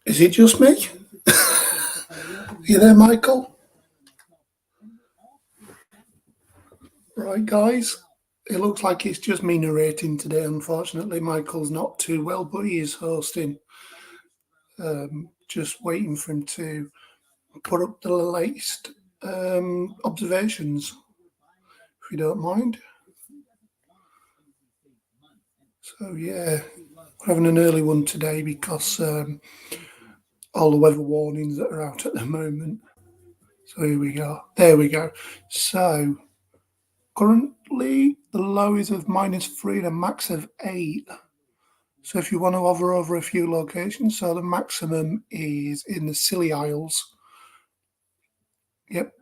Is it just me? You there, Michael? Right, guys. It looks like it's just me narrating today. Unfortunately, Michael's not too well, but he is hosting. Just waiting for him to put up the latest observations, if you don't mind. So, yeah, we're having an early one today because all the weather warnings that are out at the moment. So here we go. There we go. So currently the low is of -3 and a max of 8. So if you want to hover over a few locations, so the maximum is in the Scilly Isles. Yep,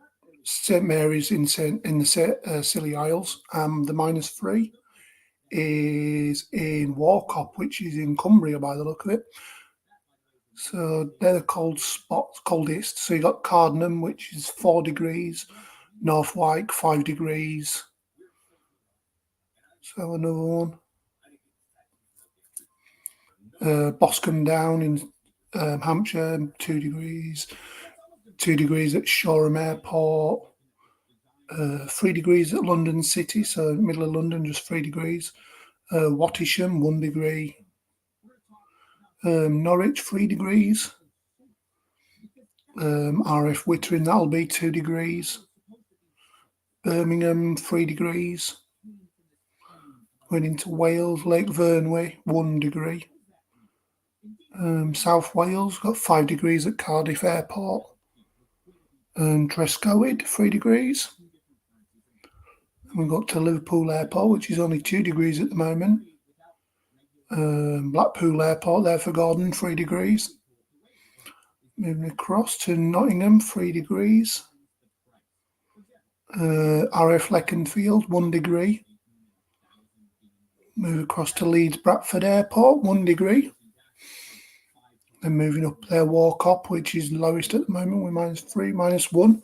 St Mary's in the Scilly Isles. The -3 is in Warcop, which is in Cumbria by the look of it. So they're the cold spots, coldest. So you got Cardinham, which is 4 degrees, North Wyke 5 degrees. So another one. Boscombe Down in Hampshire, 2 degrees. 2 degrees at Shoreham Airport. 3 degrees at London City, so middle of London, just 3 degrees. Wattisham, 1 degree. Norwich, 3 degrees. RF Wittering, that'll be 2 degrees. Birmingham, 3 degrees. Going into Wales, Lake Vyrnwy, 1 degree. South Wales, got 5 degrees at Cardiff Airport. Trescoed, 3 degrees. And we've got to Liverpool Airport, which is only 2 degrees at the moment. Blackpool Airport there for Gordon, 3 degrees. Moving across to Nottingham, 3 degrees. RF Leconfield, 1 degree. Move across to Leeds Bradford Airport, 1 degree. Then moving up there, Warcop, which is lowest at the moment, with -3, -1.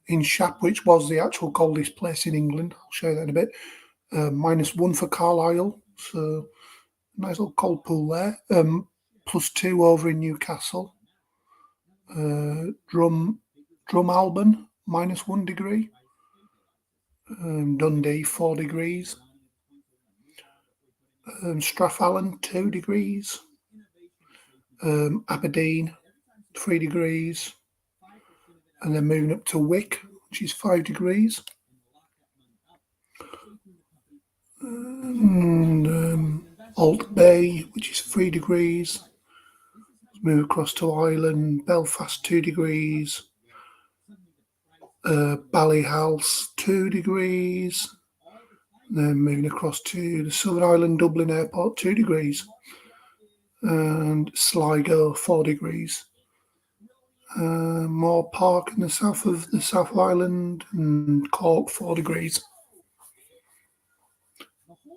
In Shap, which was the actual coldest place in England. I'll show you that in a bit. -1 for Carlisle, so nice little cold pool there. +2 over in Newcastle. Drum Alban, -1 degree. Dundee, 4 degrees. Strathallan, 2 degrees. Aberdeen, 3 degrees. And then moving up to Wick, which is 5 degrees. And Alt Bay, which is 3 degrees. Let's move across to Ireland, Belfast, 2 degrees. Ballyhouse, 2 degrees. Then moving across to the Southern Ireland, Dublin Airport, 2 degrees. And Sligo, 4 degrees. Moore Park in the south of the South Island, and Cork, 4 degrees.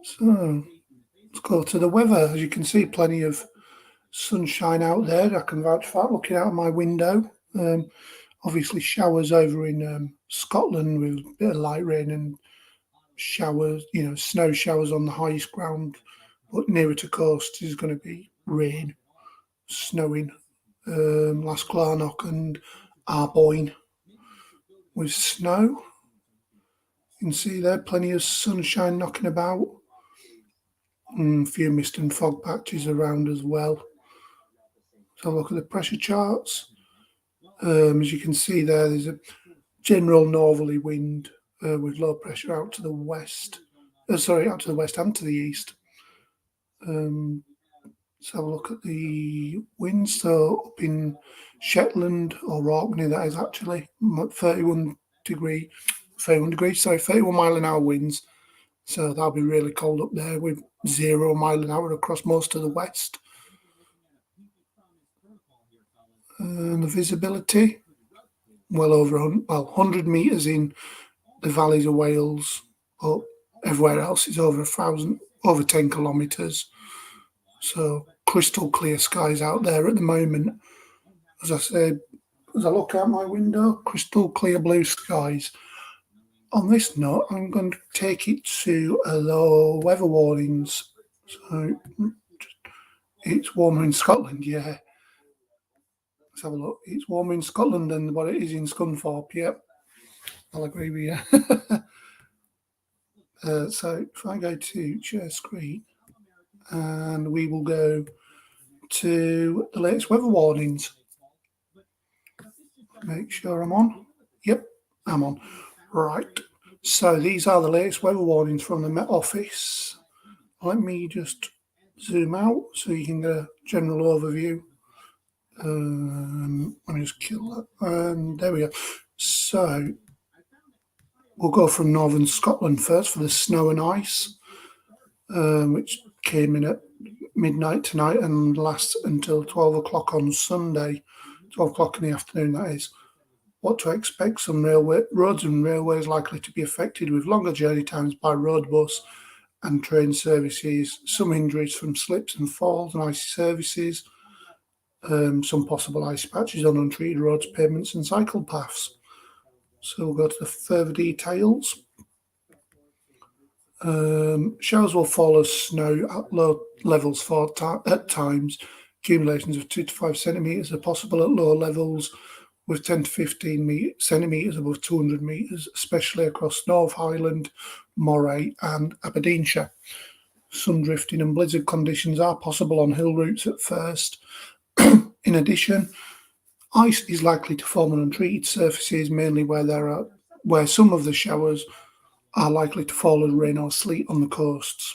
So let's go to the weather. As you can see, plenty of sunshine out there. I can vouch for that, looking out of my window. Obviously showers over in Scotland with a bit of light rain and showers, snow showers on the highest ground. But nearer to coast is going to be rain, snowing. Lasclarnock and Arboyne with snow. You can see there plenty of sunshine knocking about. A few mist and fog patches around as well. So look at the pressure charts. As you can see there's a general northerly wind with low pressure out to the west. Out to the west and to the east. Let's have a look at the winds. So up in Shetland, or Orkney, that is actually 31 mile an hour winds. So that'll be really cold up there with 0 mile an hour across most of the west. And the visibility, well over 100 metres in the valleys of Wales, but everywhere else is over 10 kilometres. So crystal clear skies out there at the moment. As I said, as I look out my window, crystal clear blue skies. On this note, I'm going to take it to the weather warnings. So It's warmer in Scotland, yeah. Let's have a look. It's warmer in Scotland than what it is in Scunthorpe, yep. I'll agree with you. So if I go to share screen, and we will go to the latest weather warnings. Make sure I'm on. Yep, I'm on. Right. So these are the latest weather warnings from the Met Office. Let me just zoom out so you can get a general overview. Let me just kill that. And there we go. So we'll go from northern Scotland first for the snow and ice, which came in at midnight tonight and lasts until 12 o'clock on Sunday, 12 o'clock in the afternoon, that is. What to expect: some roads and railways likely to be affected with longer journey times by road bus and train services, some injuries from slips and falls and icy surfaces, some possible ice patches on untreated roads, pavements and cycle paths. So we'll go to the further details. Showers will fall as snow at low levels at times. Accumulations of 2 to 5 centimetres are possible at lower levels, with 10 to 15 centimetres above 200 metres, especially across North Highland, Moray and Aberdeenshire. Some drifting and blizzard conditions are possible on hill routes at first. In addition, ice is likely to form on untreated surfaces, mainly where some of the showers are likely to fall as rain or sleet on the coasts.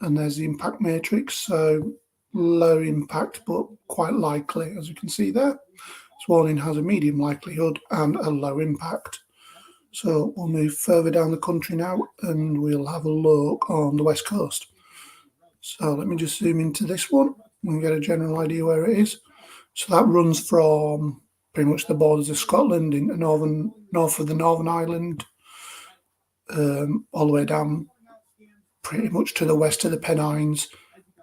And there's the impact matrix, so low impact but quite likely, as you can see there. This warning has a medium likelihood and a low impact. So we'll move further down the country now and we'll have a look on the west coast. So let me just zoom into this one and get a general idea where it is. So that runs from pretty much the borders of Scotland into north of the Northern Ireland, all the way down pretty much to the west of the Pennines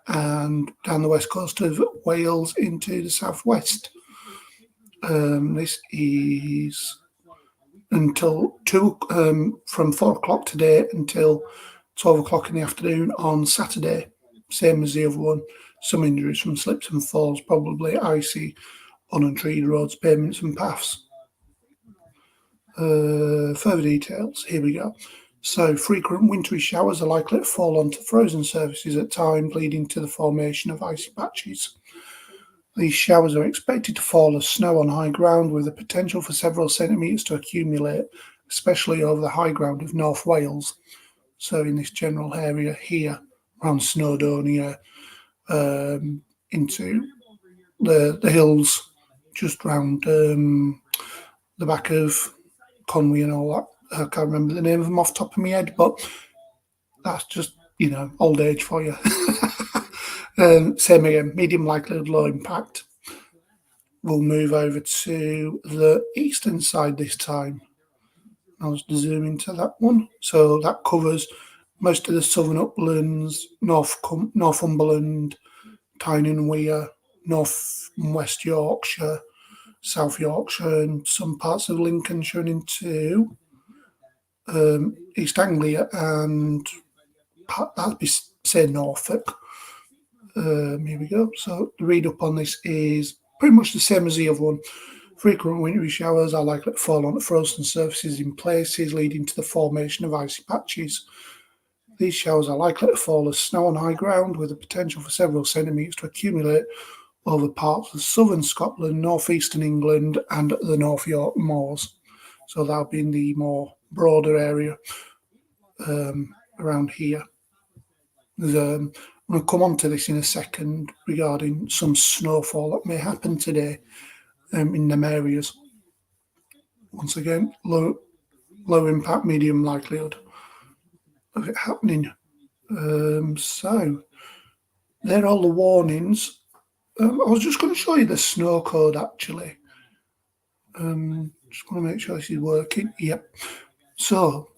and down the west coast of Wales into the southwest. This is until from 4 o'clock today until 12 o'clock in the afternoon on Saturday, same as the other one. Some injuries from slips and falls, probably icy on untreated roads, pavements and paths. Further details, here we go. So frequent wintry showers are likely to fall onto frozen surfaces at times, leading to the formation of icy patches. These showers are expected to fall as snow on high ground, with the potential for several centimetres to accumulate, especially over the high ground of North Wales. So in this general area here, around Snowdonia, into the hills just round the back of Conwy and all that. I can't remember the name of them off the top of my head, but that's just, old age for you. Same again, medium likelihood, low impact. We'll move over to the eastern side this time. I'll just zoom into that one. So that covers most of the southern uplands, Northumberland, Tyne and Wear, North and West Yorkshire, South Yorkshire, and some parts of Lincolnshire and into East Anglia, and that'd be, say, Norfolk. Here we go. So the read up on this is pretty much the same as the other one. Frequent wintry showers are likely to fall onto frozen surfaces in places, leading to the formation of icy patches. These showers are likely to fall as snow on high ground, with the potential for several centimetres to accumulate over parts of southern Scotland, northeastern England, and the North York moors. So that'll be in the more broader area around here. I'm going to come on to this in a second regarding some snowfall that may happen today in them areas. Once again, low impact, medium likelihood of it happening. So they're all the warnings. I was just going to show you the snow code actually. Just want to make sure this is working. Yep. So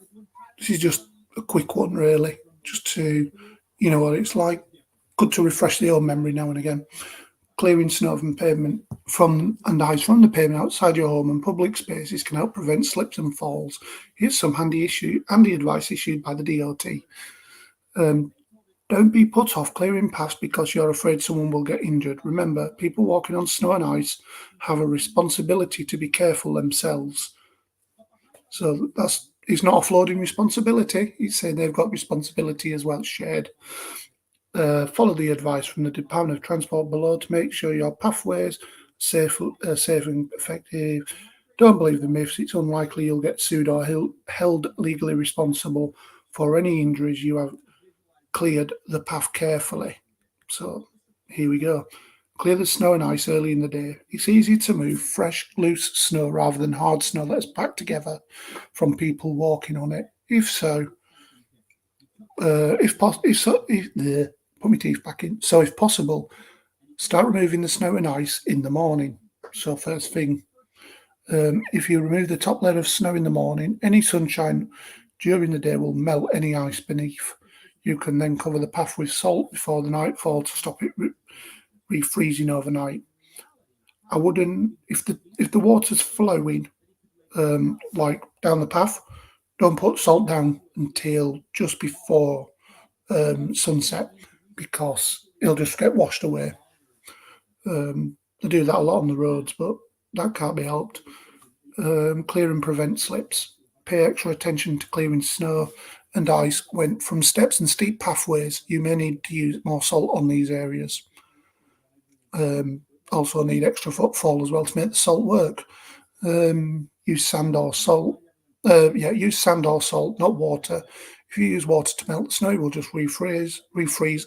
this is just a quick one really, just to, what it's like. Good to refresh the old memory now and again. Clearing snow from pavement and ice from the pavement outside your home and public spaces can help prevent slips and falls. Here's some handy advice issued by the DOT. Don't be put off clearing paths because you're afraid someone will get injured. Remember, people walking on snow and ice have a responsibility to be careful themselves. So it's not offloading responsibility. It's saying they've got responsibility as well, shared. Follow the advice from the Department of Transport below to make sure your pathways safe and effective. Don't believe the myths. It's unlikely you'll get sued or held legally responsible for any injuries you have cleared the path carefully. So here we go. Clear the snow and ice early in the day. It's easy to move fresh, loose snow rather than hard snow that's packed together from people walking on it. If so, put my teeth back in. So if possible, start removing the snow and ice in the morning. So first thing, if you remove the top layer of snow in the morning, any sunshine during the day will melt any ice beneath. You can then cover the path with salt before the nightfall to stop it refreezing overnight. I wouldn't, if the water's flowing like down the path, don't put salt down until just before sunset because it'll just get washed away. They do that a lot on the roads, but that can't be helped. Clear and prevent slips. Pay extra attention to clearing snow and ice when from steps and steep pathways. You may need to use more salt on these areas. Also need extra footfall as well to make the salt work. Use sand or salt. Use sand or salt, not water. If you use water to melt the snow, it will just refreeze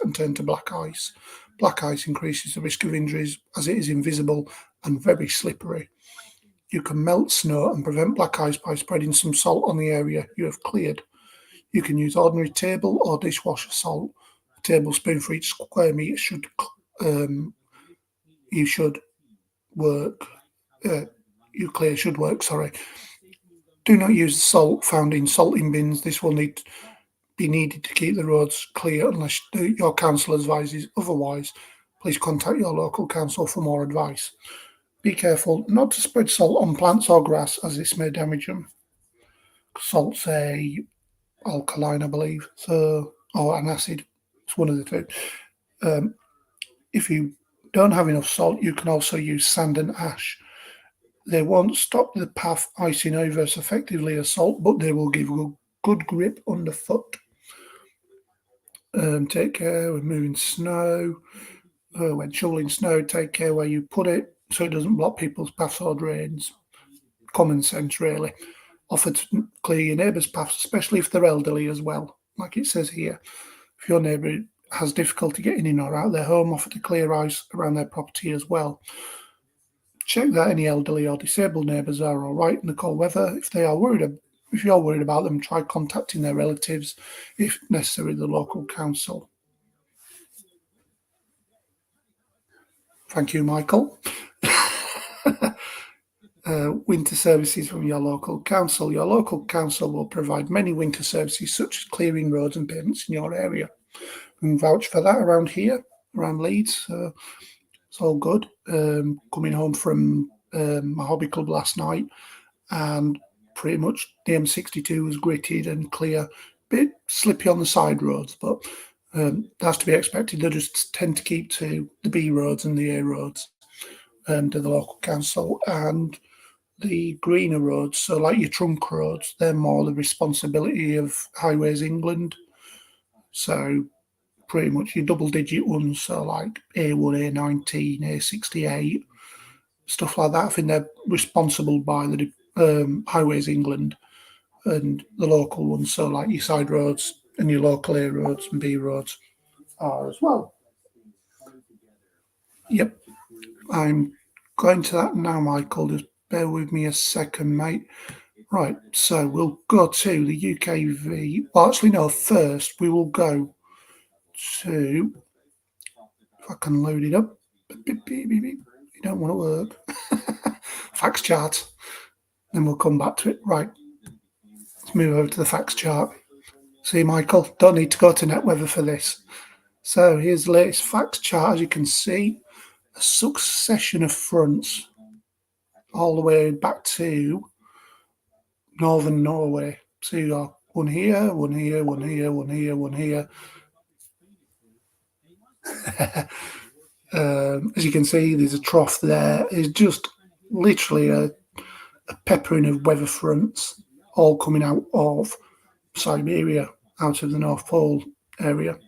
and turn to black ice. Black ice increases the risk of injuries as it is invisible and very slippery. You can melt snow and prevent black ice by spreading some salt on the area you have cleared. You can use ordinary table or dishwasher salt. A tablespoon for each square meter should work. Sorry. Do not use the salt found in salting bins. This will be needed to keep the roads clear unless your council advises otherwise. Please contact your local council for more advice. Be careful not to spread salt on plants or grass as this may damage them. Salt's alkaline, I believe, or an acid. It's one of the two. If you don't have enough salt, you can also use sand and ash. They won't stop the path icing over as effectively as salt, but they will give a good grip underfoot. Take care when moving snow. When shoveling snow, take care where you put it so it doesn't block people's paths or drains. Common sense, really. Offer to clear your neighbour's paths, especially if they're elderly as well, like it says here. If your neighbour has difficulty getting in or out of their home, offer to clear ice around their property as well. Check that any elderly or disabled neighbours are all right in the cold weather. If you're worried about them, try contacting their relatives, if necessary, the local council. Thank you, Michael. Winter services from your local council. Your local council will provide many winter services such as clearing roads and pavements in your area. We can vouch for that around here, around Leeds. It's all good. Coming home from my hobby club last night, and pretty much the M62 was gritted and clear, bit slippy on the side roads, but that's to be expected. They just tend to keep to the B roads and the A roads to the local council, and the greener roads, so like your trunk roads, they're more the responsibility of Highways England. So pretty much your double-digit ones, so like A1, A19, A68, stuff like that. I think they're responsible by the Highways England, and the local ones, so like your side roads and your local A roads and B roads are as well. Yep, I'm going to that now, Michael. Just bear with me a second, mate. Right, so we'll go to the UKV. Well, actually, no, first we will go to, if I can load it up. You don't want to work. Facts chart. Then we'll come back to it. Right, let's move over to the facts chart. See, Michael, don't need to go to NetWeather for this. So here's the latest facts chart. As you can see, a succession of fronts all the way back to northern Norway. So you got one here, one here, one here, one here, one here. As you can see, there's a trough there. It's just literally a peppering of weather fronts all coming out of Siberia, out of the North Pole area.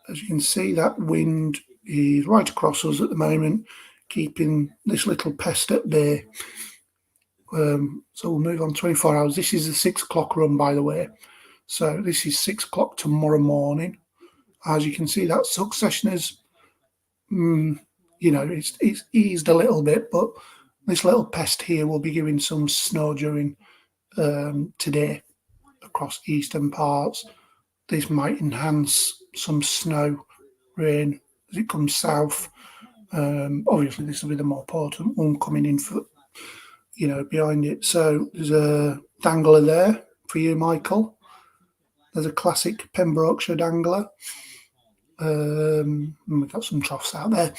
As you can see, that wind is right across us at the moment, keeping this little pest at bay. So we'll move on 24 hours. This is a 6 o'clock run, by the way. So this is 6 o'clock tomorrow morning. As you can see, that succession is, it's eased a little bit, but this little pest here will be giving some snow during today across eastern parts. This might enhance some snow, rain as it comes south. Obviously, this will be the more potent one coming in for, behind it. So there's a dangler there for you, Michael. There's a classic Pembrokeshire dangler. We've got some troughs out there.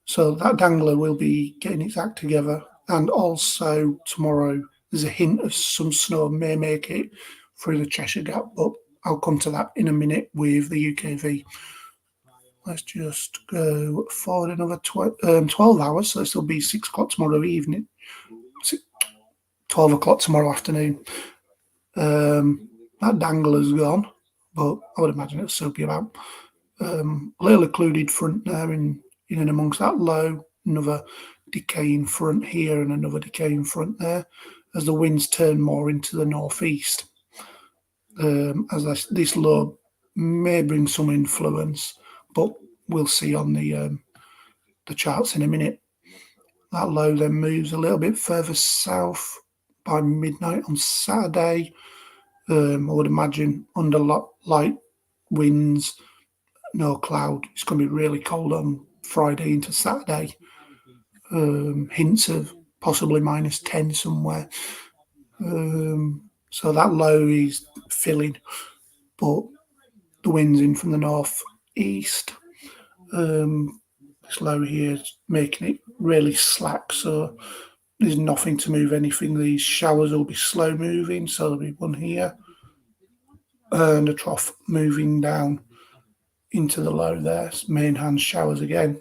So that dangler will be getting its act together. And also tomorrow, there's a hint of some snow may make it through the Cheshire Gap, but I'll come to that in a minute with the UKV. Let's just go forward another 12 hours. So this will be 6 o'clock tomorrow evening, 12 o'clock tomorrow afternoon. That dangler's gone, but I would imagine it'll still be about a little occluded front there in and amongst that low, another decaying front here and another decaying front there as the winds turn more into the northeast. As this low may bring some influence, but we'll see on the charts in a minute. That low then moves a little bit further south by midnight on Saturday. I would imagine under light winds, no cloud. It's going to be really cold on Friday into Saturday. Hints of possibly -10 somewhere. So that low is filling, but the wind's in from the northeast. This low here is making it really slack, so there's nothing to move anything. These showers will be slow moving, so there'll be one here and a trough moving down into the low there. Main hand showers again.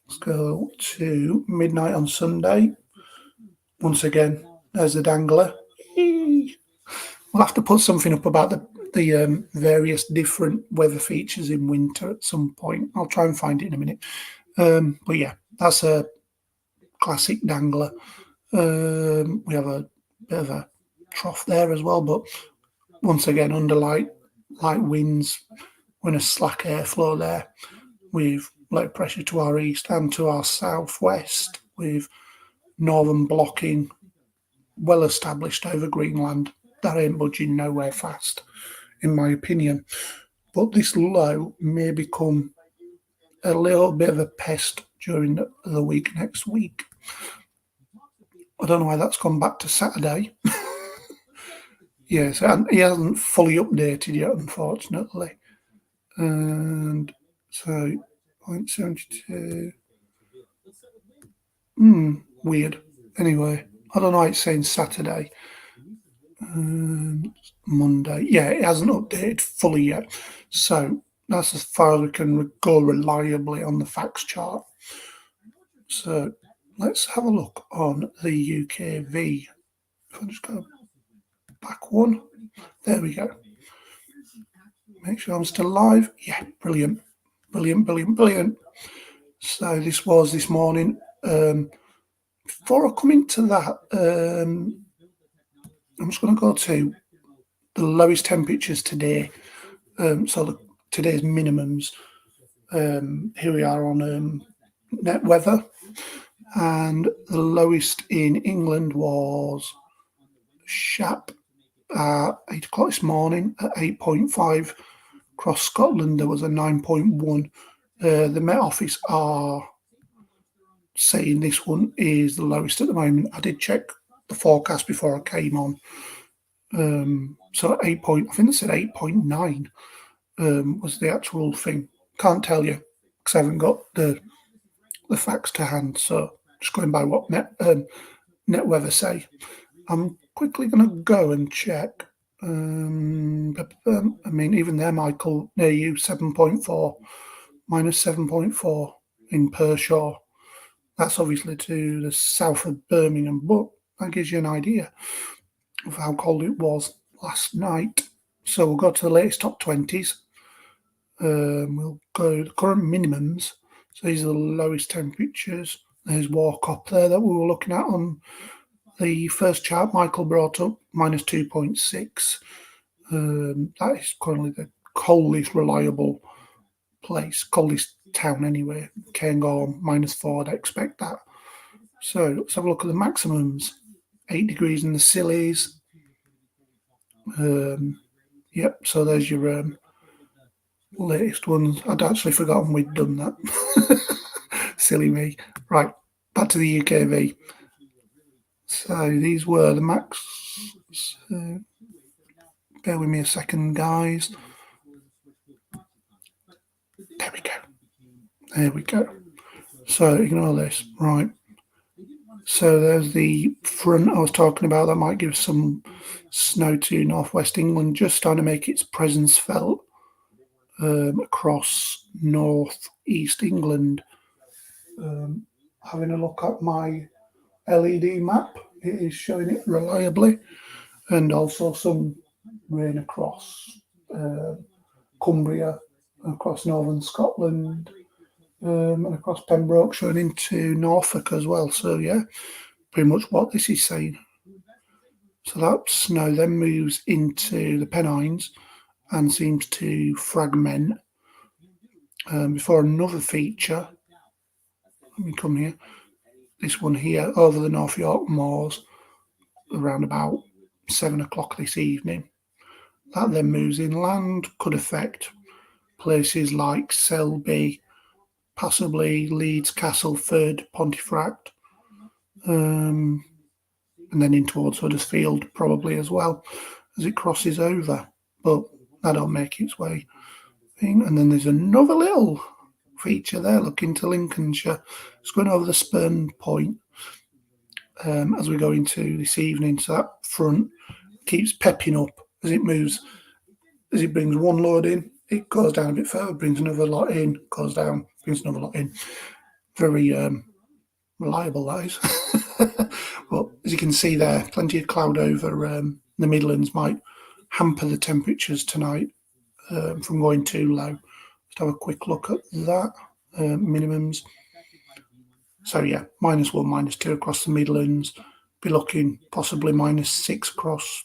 Let's go to midnight on Sunday. Once again, there's the dangler. We'll have to put something up about the various different weather features in winter at some point. I'll try and find it in a minute. But yeah, that's a classic dangler. We have a bit of a trough there as well, but once again, under light winds, when a slack airflow there with low pressure to our east and to our southwest, with northern blocking well established over Greenland. That ain't budging nowhere fast, in my opinion. But this low may become a little bit of a pest during the week next week. I don't know why that's gone back to Saturday. Yes, and he hasn't fully updated yet, unfortunately. And so 0.72. Weird. Anyway, I don't know why it's saying Saturday. Monday. Yeah, it hasn't updated fully yet. So that's as far as we can go reliably on the facts chart. So let's have a look on the UKV. If I just go back one. There we go. Make sure I'm still live. Yeah, brilliant. Brilliant. So this was this morning. Before I come into that, I'm just going to go to the lowest temperatures today. Today's minimums. Here we are on net weather, and the lowest in England was Shap at 8 o'clock this morning at 8.5. Across Scotland, there was a 9.1. The Met Office are saying this one is the lowest at the moment. I did check the forecast before I came on. So 8 point, I think they said 8.9 was the actual thing. Can't tell you because I haven't got the facts to hand. So just going by what net weather say. I'm quickly going to go and check. I mean, even there, Michael, near you, 7.4 -7.4 in Pershore. That's obviously to the south of Birmingham, but that gives you an idea of how cold it was last night. So we'll go to the latest top 20s. We'll go the current minimums. So these are the lowest temperatures. There's Warcop there that we were looking at on the first chart. Michael brought up -2.6. That is currently the coldest reliable place, coldest town anyway. Cairngorm -4, I'd expect that. So let's have a look at the maximums. 8 degrees in the Scillies. Yep, so there's your latest ones. I'd actually forgotten we'd done that. Silly me. Right, back to the UKV. So these were the max. Bear with me a second, guys. There we go. There we go. So ignore this. Right. So there's the front I was talking about that might give some snow to northwest England, just starting to make its presence felt across northeast England. Having a look at my LED map, it is showing it reliably, and also some rain across Cumbria, across northern Scotland, and across Pembrokeshire and into Norfolk as well. So yeah, pretty much what this is saying. So that snow then moves into the Pennines and seems to fragment before another feature. Let me come here. This one here over the North York Moors around about 7 o'clock this evening. That then moves inland, could affect places like Selby, possibly Leeds, Castleford, Pontefract, and then in towards Huddersfield probably as well as it crosses over. But that'll make its way. And then there's another little feature there looking to Lincolnshire. It's going over the Spurn Point as we go into this evening. So that front keeps pepping up as it moves. As it brings one load in, it goes down a bit further, brings another lot in, goes down, brings another lot in. Very reliable, that is. But as you can see there, plenty of cloud over the Midlands might hamper the temperatures tonight from going too low. Let's have a quick look at that. Minimums. So yeah, -1, -2 across the Midlands. Be looking possibly -6 across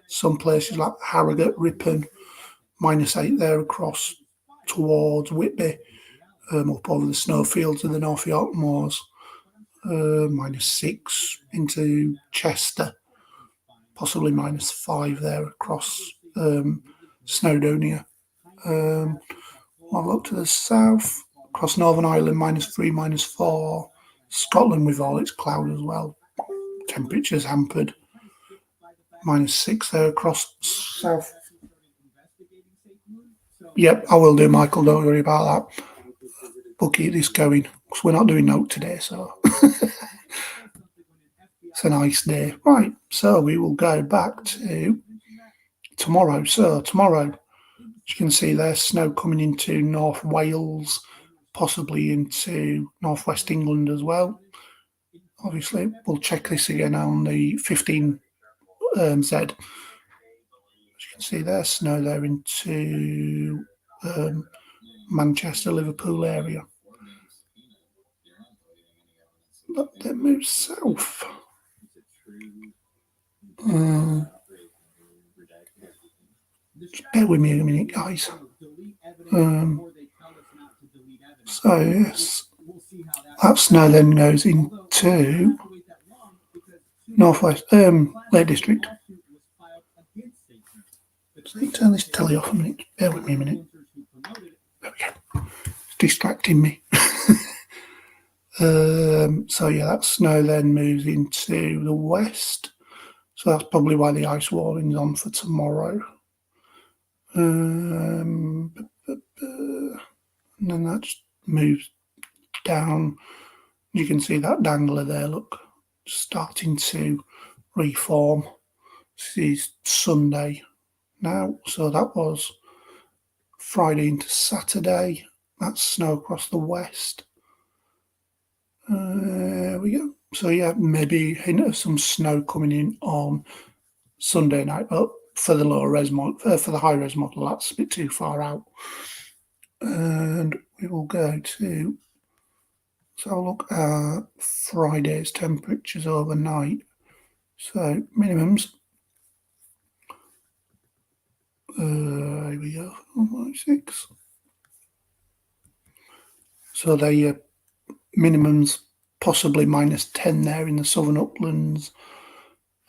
some places like Harrogate, Ripon. -8 there across towards Whitby, up over the snowfields of the North York Moors. -6 into Chester, possibly -5 there across Snowdonia. I'll look to the south, across Northern Ireland, -3, -4. Scotland with all its cloud as well. Temperatures hampered. -6 there across south. Yep, I will do, Michael. Don't worry about that. We'll keep this going because we're not doing note today, so it's a nice day. Right, so we will go back to tomorrow. So tomorrow, as you can see, there's snow coming into North Wales, possibly into northwest England as well. Obviously, we'll check this again on the 15Z. As you can see, there's snow there into Manchester, Liverpool area. But then moves south. Just bear with me a minute, guys. So yes, that snow then goes into northwest Lake District. So let me turn this telly off a minute. Bear with me a minute. There we go. It's distracting me. So yeah, that snow then moves into the west. So that's probably why the ice warning's on for tomorrow. And then that just moves down. You can see that dangler there, look, starting to reform. This is Sunday now, so that was Friday into Saturday. That's snow across the west. There we go. So yeah, maybe a hint of some snow coming in on Sunday night, but for the lower res model, for the high res model, that's a bit too far out. And we will go to, so I'll look at Friday's temperatures overnight. So minimums, here we go, 1.6. So they minimums possibly -10 there in the southern uplands,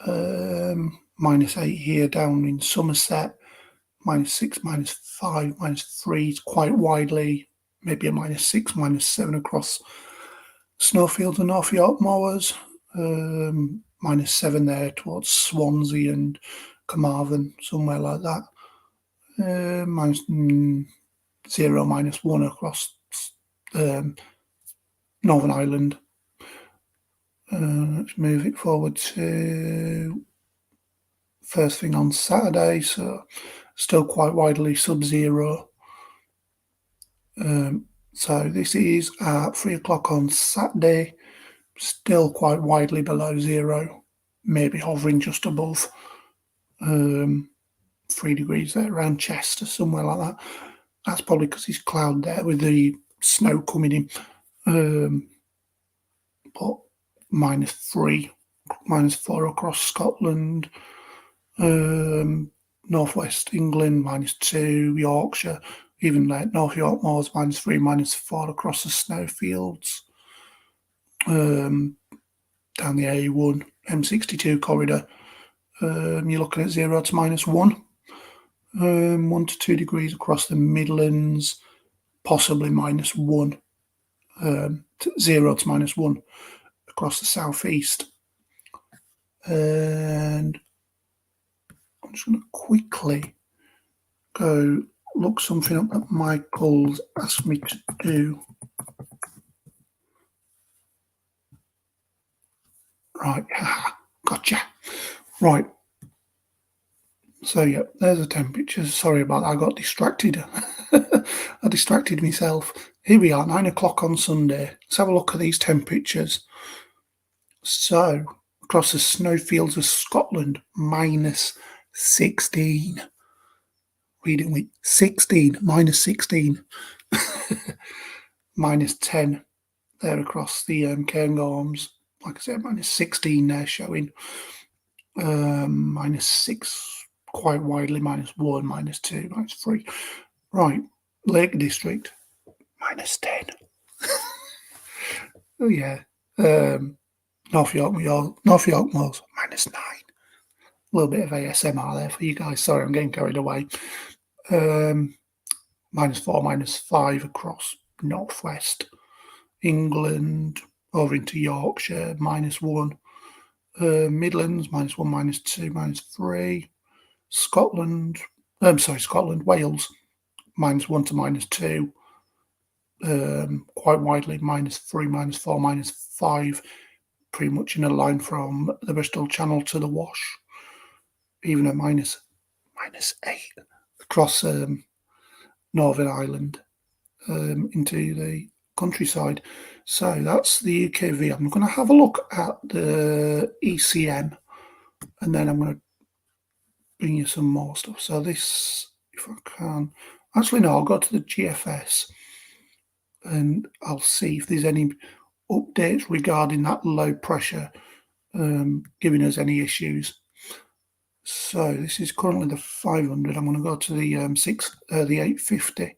-8 here down in Somerset, -6, -5, -3 quite widely, maybe a -6, -7 across snowfields and North York moors, -7 there towards Swansea and Carmarthen, somewhere like that, -0, -1 across Northern Ireland. Let's move it forward to first thing on Saturday, so still quite widely sub-zero. So this is at 3 o'clock on Saturday, still quite widely below zero, maybe hovering just above 3 degrees there around Chester, somewhere like that. That's probably because it's cloud there with the snow coming in. But -3, -4 across Scotland, northwest England, -2, Yorkshire, even like North York moors, -3, -4 across the snowfields. Down the A1, M62 corridor, you're looking at 0 to -1, 1 to 2 degrees across the Midlands, possibly -1, 0 to -1 across the southeast. And I'm just going to quickly go look something up that Michael's asked me to do. Right, gotcha. Right. So yeah, there's the temperatures. Sorry about that, I got distracted. I distracted myself. Here we are, 9 o'clock on Sunday. Let's have a look at these temperatures. So, across the snowfields of Scotland, -16. Reading with 16, -16. -10 there across the Cairngorms. Like I said, -16 there showing. -6 quite widely, -1, -2, -3. Right, Lake District, -10. Oh yeah. North York moors, -9. A little bit of ASMR there for you guys. Sorry, I'm getting carried away. -4, -5 across northwest England over into Yorkshire, -1. Midlands, -1, -2, -3. Scotland, Wales, -1 to -2. Quite widely, -3, -4, -5. Pretty much in a line from the Bristol Channel to the Wash. Even a -8 across Northern Ireland into the countryside. So that's the UKV. I'm going to have a look at the ECM and then I'm going to bring you some more stuff. So this, if I can, actually no, I'll go to the GFS and I'll see if there's any updates regarding that low pressure giving us any issues. So this is currently the 500. I'm going to go to the the 850,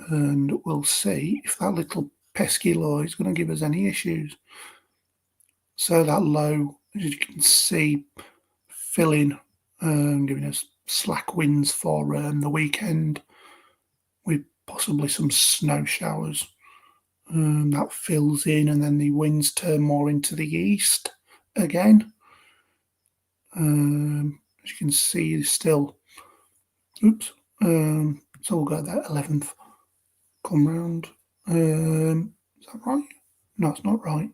and we'll see if that little pesky low is going to give us any issues. So that low, as you can see, filling, giving us slack winds for the weekend, with possibly some snow showers. That fills in, and then the winds turn more into the east again. As you can see, still, oops, so we'll go that 11th, come round, is that right? No, it's not right,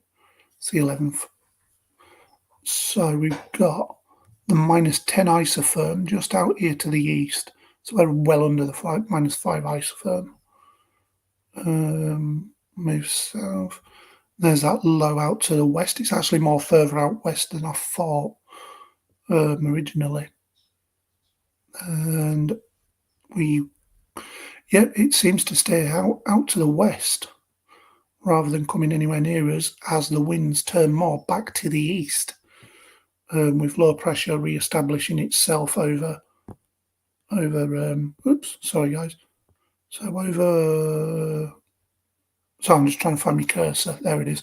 it's the 11th. So we've got the -10 isotherm just out here to the east, so we're well under the -5 isotherm. Move south. There's that low out to the west. It's actually more further out west than I thought originally. And it seems to stay out to the west rather than coming anywhere near us as the winds turn more back to the east, with low pressure re-establishing itself over. Oops, sorry guys. So I'm just trying to find my cursor. There it is.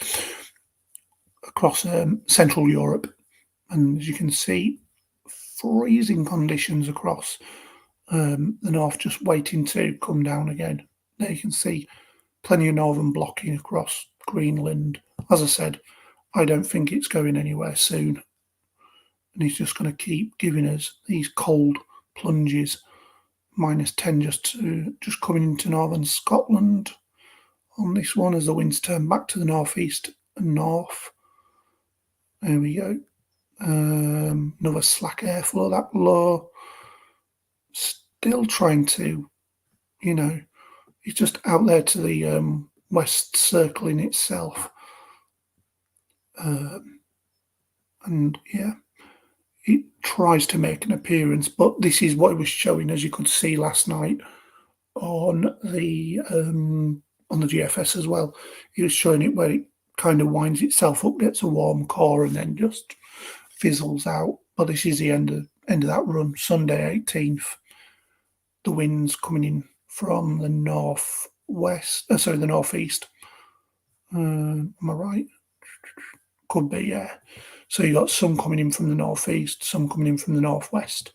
Across Central Europe, and as you can see, freezing conditions across the north, just waiting to come down again. There you can see plenty of northern blocking across Greenland. As I said, I don't think it's going anywhere soon, and he's just going to keep giving us these cold plunges. -10 just coming into northern Scotland on this one as the winds turn back to the northeast and north. There we go. Another slack airflow, that low. Still trying to, it's just out there to the west, circling itself. And yeah, it tries to make an appearance, but this is what it was showing, as you could see last night on the GFS as well. It was showing it where it kind of winds itself up, gets a warm core, and then just fizzles out. But this is the end of that run, Sunday 18th. The winds coming in from the the northeast. Am I right? Could be, yeah. So you got some coming in from the northeast, some coming in from the northwest.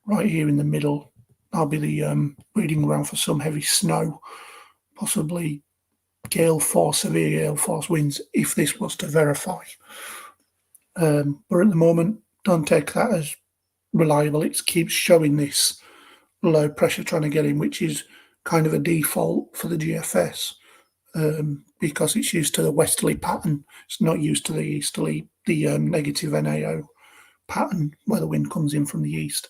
Right here in the middle, I'll be the reading around for some heavy snow, possibly severe gale force winds, if this was to verify. But at the moment, don't take that as reliable. It keeps showing this low pressure trying to get in, which is kind of a default for the GFS, because it's used to the westerly pattern. It's not used to the easterly, the negative NAO pattern where the wind comes in from the east.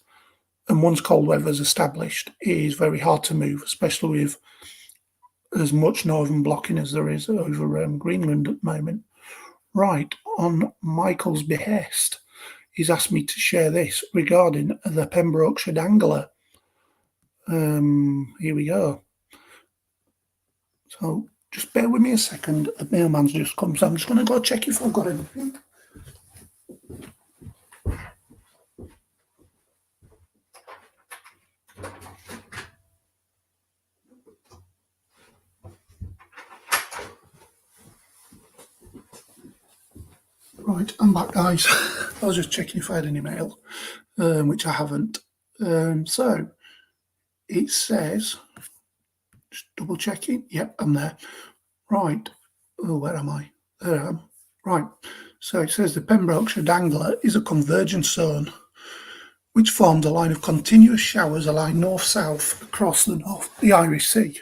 And once cold weather is established, it is very hard to move, especially with as much northern blocking as there is over Greenland at the moment. Right, on Michael's behest, he's asked me to share this regarding the Pembrokeshire Dangler. Here we go. So just bear with me a second. The mailman's just come, so I'm just going to go check if I've got anything. Right, I'm back, guys. I was just checking if I had any mail, which I haven't. So it says, just double checking. Yep, I'm there. Right. Oh, where am I? There I am. Right. So it says the Pembrokeshire Dangler is a convergence zone which forms a line of continuous showers aligned north-south across the Irish Sea.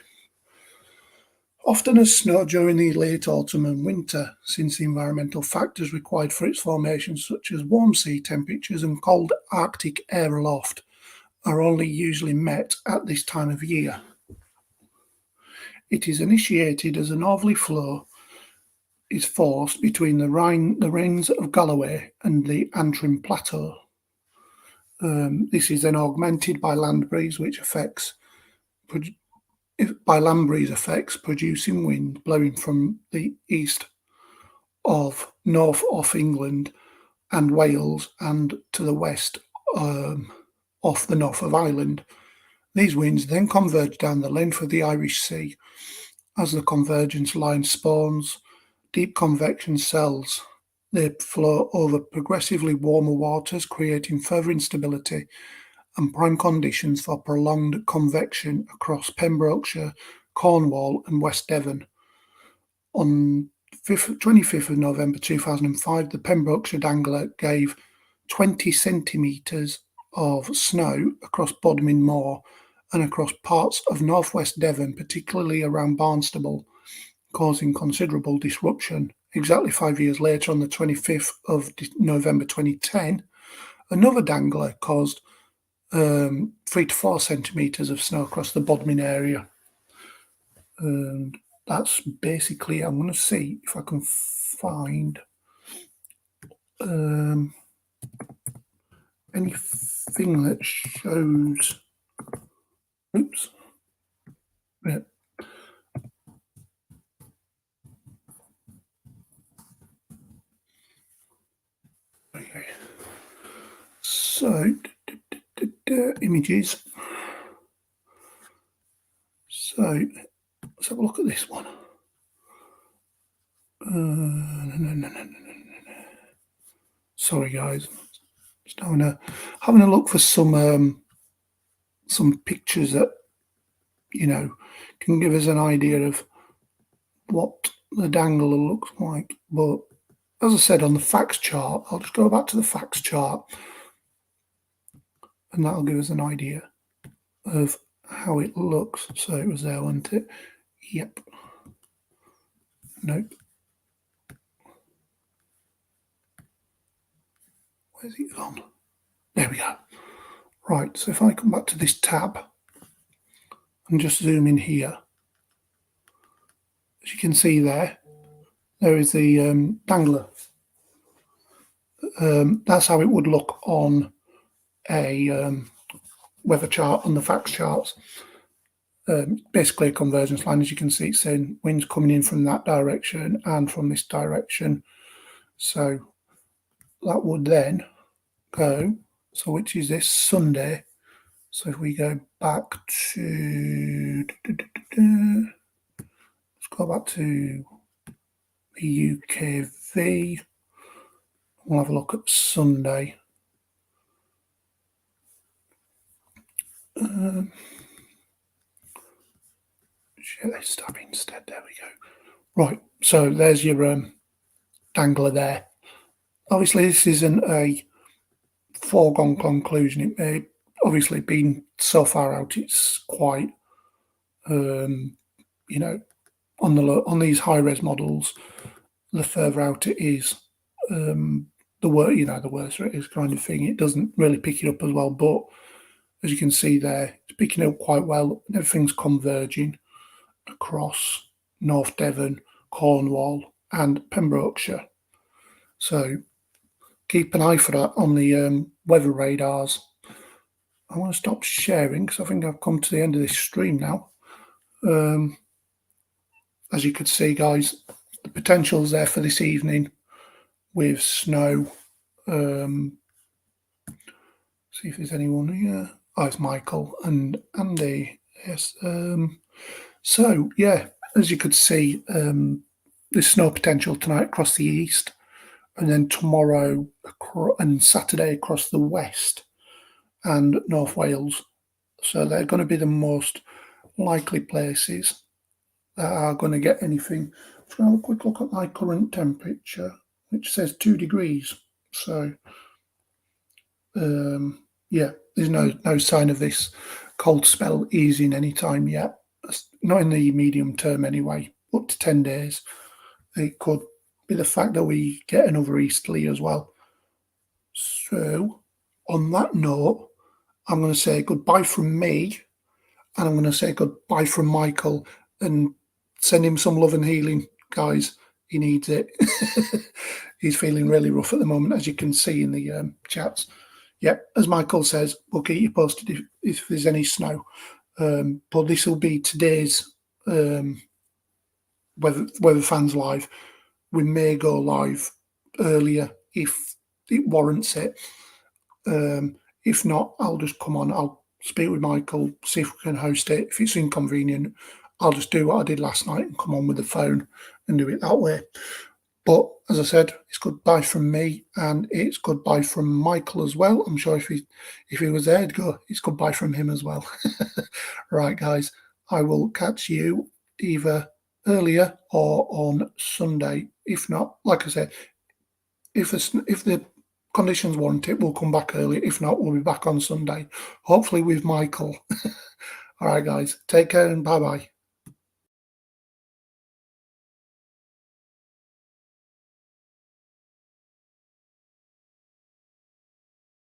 Often as snow during the late autumn and winter, since the environmental factors required for its formation, such as warm sea temperatures and cold Arctic air aloft, are only usually met at this time of year. It is initiated as a northerly flow is forced between the Rains of Galloway and the Antrim Plateau. This is then augmented by land breeze, producing wind blowing from the east of north of England and Wales and to the west off the north of Ireland. These winds then converge down the length of the Irish Sea. As the convergence line spawns deep convection cells, they flow over progressively warmer waters, creating further instability and prime conditions for prolonged convection across Pembrokeshire, Cornwall and West Devon. On 25th of November 2005, the Pembrokeshire Dangler gave 20 centimetres of snow across Bodmin Moor and across parts of northwest Devon, particularly around Barnstable, causing considerable disruption. Exactly 5 years later, on the 25th of November 2010, another Dangler caused 3 to 4 centimetres of snow across the Bodmin area. And that's basically, I'm going to see if I can find anything that shows, oops, yeah. Okay. So, images. So, let's have a look at this one. Sorry, guys. Just having a look for some pictures that can give us an idea of what the dangler looks like. But as I said on the facts chart, I'll just go back to the facts chart, and that'll give us an idea of how it looks. So it was there, wasn't it? Yep. Nope. Where's it gone? There we go. Right, so if I come back to this tab and just zoom in here, as you can see there is the dangler. That's how it would look on a weather chart on the facts charts. Basically a convergence line. As you can see, it's saying winds coming in from that direction and from this direction. So that would then go, so which is this Sunday. So if we go back to, let's go back to the UKV. We'll have a look at Sunday. Share this tab instead. There we go. Right, so there's your dangler there. Obviously, this isn't a foregone conclusion. It may obviously been so far out. It's quite, on these high res models, the further out it is, the worse it is, kind of thing. It doesn't really pick it up as well, but as you can see there, it's picking up quite well. Everything's converging across North Devon, Cornwall, and Pembrokeshire. So keep an eye for that on the weather radars. I want to stop sharing because I think I've come to the end of this stream now. As you could see, guys, the potential's there for this evening with snow. See if there's anyone here. Oh, it's Michael and Andy. Yes. So, yeah, as you could see, there's snow potential tonight across the east, and then tomorrow and Saturday across the west and North Wales. So they're going to be the most likely places that are going to get anything. Let's have a quick look at my current temperature, which says 2 degrees. So, yeah, there's no sign of this cold spell easing anytime yet. Not in the medium term anyway, up to 10 days. It could be the fact that we get another easterly as well. So, on that note, I'm going to say goodbye from me, and I'm going to say goodbye from Michael, and send him some love and healing, guys. He needs it. He's feeling really rough at the moment, as you can see in the chats. Yep, as Michael says, we'll keep you posted if there's any snow. But this will be today's Weather Fans Live. We may go live earlier if it warrants it. If not, I'll just come on. I'll speak with Michael, see if we can host it. If it's inconvenient, I'll just do what I did last night and come on with the phone and do it that way. But as I said, it's goodbye from me, and it's goodbye from Michael as well. I'm sure if he was there, it's goodbye from him as well. Right, guys, I will catch you either earlier or on Sunday. If not, like I said, if the conditions warrant it, we'll come back early. If not, we'll be back on Sunday, hopefully with Michael. All right, guys, take care and bye-bye.